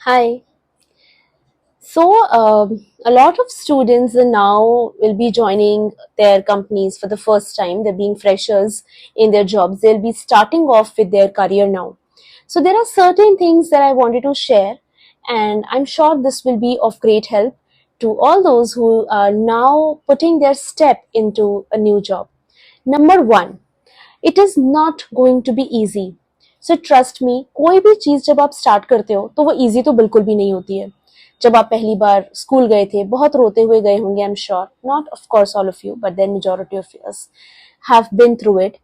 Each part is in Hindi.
Hi. A lot of students now will be joining their companies for the first time. They're being freshers in their jobs. They'll be starting off with their career now. So, there are certain things that I wanted to share, and I'm sure this will be of great help to all those who are now putting their step into a new job. Number one, it is not going to be easy. So trust me, कोई भी चीज जब आप स्टार्ट करते हो तो वो इजी तो बिल्कुल भी नहीं होती है. जब आप पहली बार स्कूल गए थे बहुत रोते हुए गए होंगे. I am sure, not of course all of you, but then majority of us have been through it.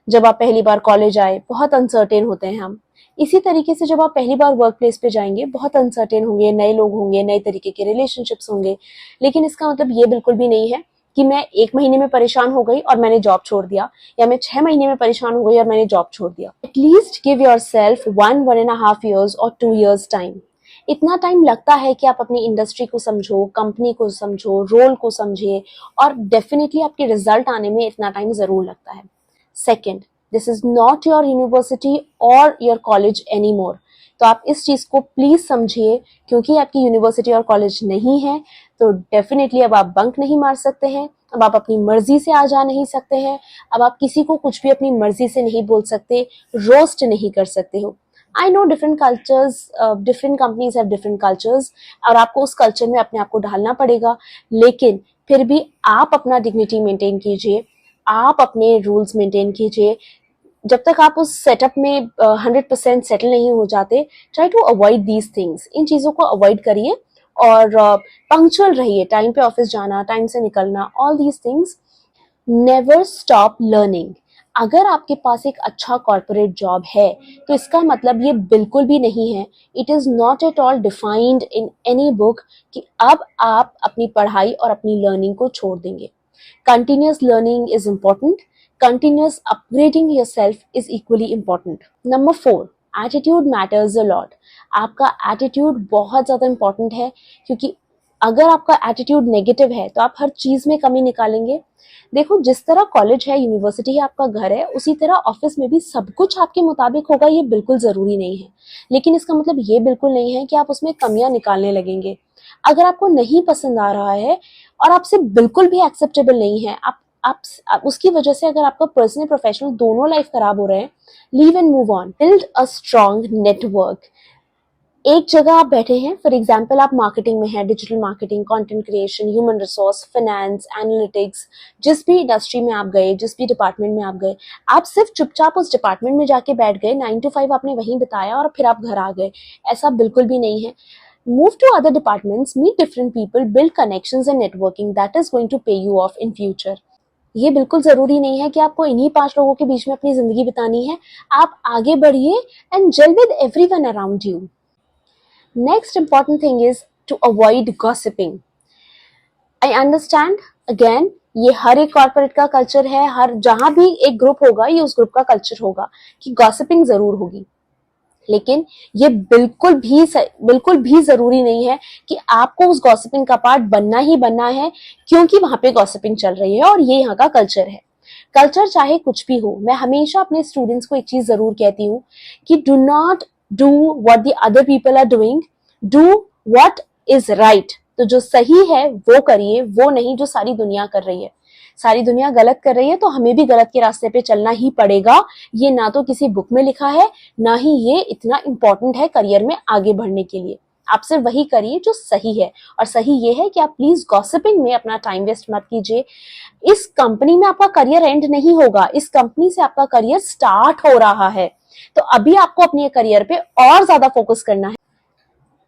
जब आप पहली बार कॉलेज आए बहुत अनसर्टेन होते हैं हम. इसी तरीके से जब आप पहली बार वर्क प्लेस पे जाएंगे बहुत अनसर्टेन होंगे, नए लोग होंगे, नए तरीके के रिलेशनशिप्स होंगे. लेकिन इसका मतलब ये बिल्कुल भी नहीं है कि मैं 1 महीने में परेशान हो गई और मैंने जॉब छोड़ दिया, या मैं 6 महीने में परेशान हो गई और मैंने जॉब छोड़ दिया. At least give your self 1.5 years और 2 years टाइम. इतना टाइम लगता है कि आप अपनी इंडस्ट्री को समझो, कंपनी को समझो, रोल को समझिए, और डेफिनेटली आपके रिजल्ट आने में इतना टाइम जरूर लगता है. Second, this is not your university और योर कॉलेज एनी मोर. तो आप इस चीज को प्लीज समझिए, क्योंकि आपकी यूनिवर्सिटी और कॉलेज नहीं है तो डेफिनेटली अब आप बंक नहीं मार सकते हैं. अब आप अपनी मर्जी से आ जा नहीं सकते हैं. अब आप किसी को कुछ भी अपनी मर्जी से नहीं बोल सकते, रोस्ट नहीं कर सकते हो. I know different cultures, different companies have different cultures, और आपको उस कल्चर में अपने आप को ढालना पड़ेगा. लेकिन फिर भी आप अपना डिग्निटी मेंटेन कीजिए, आप अपने रूल्स मेंटेन कीजिए. जब तक आप उस सेटअप में 100% सेटल नहीं हो जाते, try to avoid these things. इन चीजों को अवॉइड करिए और पंक्चुअल रहिए. टाइम पे ऑफिस जाना, टाइम से निकलना, all these things. Never stop learning. अगर आपके पास एक अच्छा कॉर्पोरेट जॉब है तो इसका मतलब ये बिल्कुल भी नहीं है, it is not at all defined in any book कि अब आप अपनी पढ़ाई और अपनी लर्निंग को छोड़ देंगे. Continuous learning is important. Continuous upgrading yourself is equally important. Number 4, attitude matters a lot. आपका attitude बहुत ज़्यादा important है, क्योंकि अगर आपका attitude negative है तो आप हर चीज़ में कमी निकालेंगे. देखो, जिस तरह कॉलेज है, यूनिवर्सिटी है, आपका घर है, उसी तरह ऑफिस में भी सब कुछ आपके मुताबिक होगा ये बिल्कुल ज़रूरी नहीं है. लेकिन इसका मतलब ये बिल्कुल नहीं है कि आप उसमें कमियां निकालने लगेंगे. अगर आपको नहीं पसंद आ रहा है और आपसे बिल्कुल भी एक्सेप्टेबल नहीं है, आप उसकी वजह से अगर आपका पर्सनल प्रोफेशनल दोनों लाइफ खराब हो रहे हैं, leave and move on. Build a strong network. एक जगह आप बैठे हैं, फॉर एग्जाम्पल आप मार्केटिंग में हैं, digital marketing, content creation, human resource, finance, analytics, जिस भी इंडस्ट्री में आप गए, जिस भी डिपार्टमेंट में आप गए, आप सिर्फ चुपचाप उस डिपार्टमेंट में जाके बैठ गए, 9 to 5 आपने वहीं बिताया और फिर आप घर आ गए. ऐसा बिल्कुल भी नहीं है. Move to other departments, meet different people, build connections and networking. That is going to pay you off in future. ये बिल्कुल जरूरी नहीं है कि आपको इन्हीं 5 लोगों के बीच में अपनी जिंदगी बितानी है. आप आगे बढ़िए and gel with everyone around you. Next important thing is to avoid gossiping. I understand, again, ये हर एक कॉर्पोरेट का कल्चर है. हर जहां भी एक ग्रुप होगा, ये उस ग्रुप का कल्चर होगा कि गॉसिपिंग जरूर होगी. लेकिन ये बिल्कुल भी जरूरी नहीं है कि आपको उस गॉसिपिंग का पार्ट बनना ही बनना है, क्योंकि वहां पे गॉसिपिंग चल रही है और ये यहाँ का कल्चर है. कल्चर चाहे कुछ भी हो, मैं हमेशा अपने स्टूडेंट्स को एक चीज जरूर कहती हूँ कि do not do what the other people are doing, do what is right. तो जो सही है वो करिए, वो नहीं जो सारी दुनिया कर रही है. सारी दुनिया गलत कर रही है तो हमें भी गलत के रास्ते पे चलना ही पड़ेगा. ये ना तो किसी बुक में लिखा है, ना ही ये इतना इंपॉर्टेंट है करियर में आगे बढ़ने के लिए. आप सिर्फ वही करिए जो सही है, और सही ये है कि आप प्लीज गॉसिपिंग में अपना टाइम वेस्ट मत कीजिए. इस कंपनी में आपका करियर एंड नहीं होगा, इस कंपनी से आपका करियर स्टार्ट हो रहा है. तो अभी आपको अपने करियर पे और ज्यादा फोकस करना है.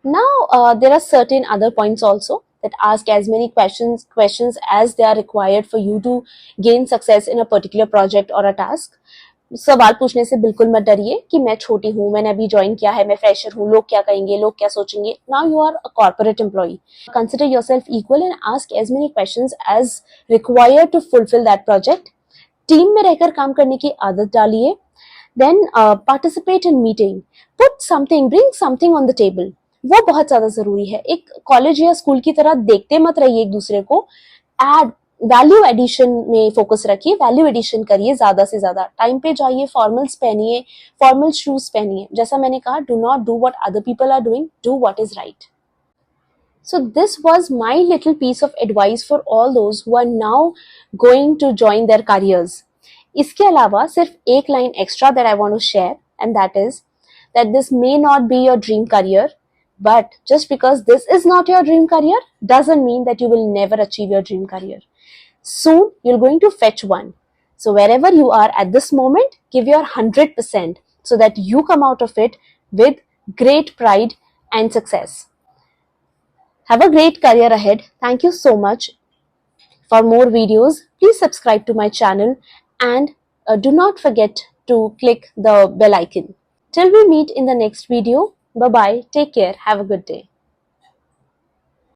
Now, there are certain other points also that ask as many questions as they are required for you to gain success in a particular project or a task. सवाल पूछने से बिल्कुल मत डरिए कि मैं छोटी हूँ, मैंने अभी ज्वाइन किया है, मैं फ्रेशर हूँ, लोग क्या कहेंगे, लोग क्या सोचेंगे. Now you are a corporate employee. Consider yourself equal and ask as many questions as required to fulfil that project. Team में रहकर काम करने की आदत डालिए. Then participate in meeting. Put something, bring something on the table. वो बहुत ज्यादा जरूरी है. एक कॉलेज या स्कूल की तरह देखते मत रहिए एक दूसरे को. एड वैल्यू एडिशन में फोकस रखिए, वैल्यू एडिशन करिए ज्यादा से ज्यादा, टाइम पे जाइए, फॉर्मल्स पहनिए, फॉर्मल शूज पहनिए, जैसा मैंने कहा, do not do what other people are doing, do what is right. So this was my little piece of advice for all those who are now going to join their careers. इसके अलावा सिर्फ एक line extra that I want to share, and that is that this may not be your dream career, but just because this is not your dream career doesn't mean that you will never achieve your dream career. Soon you're going to fetch one. So wherever you are at this moment, give your 100% so that you come out of it with great pride and success. Have a great career ahead. Thank you so much. For more videos, please subscribe to my channel and do not forget to click the bell icon. Till we meet in the next video, bye bye, take care, have a good day.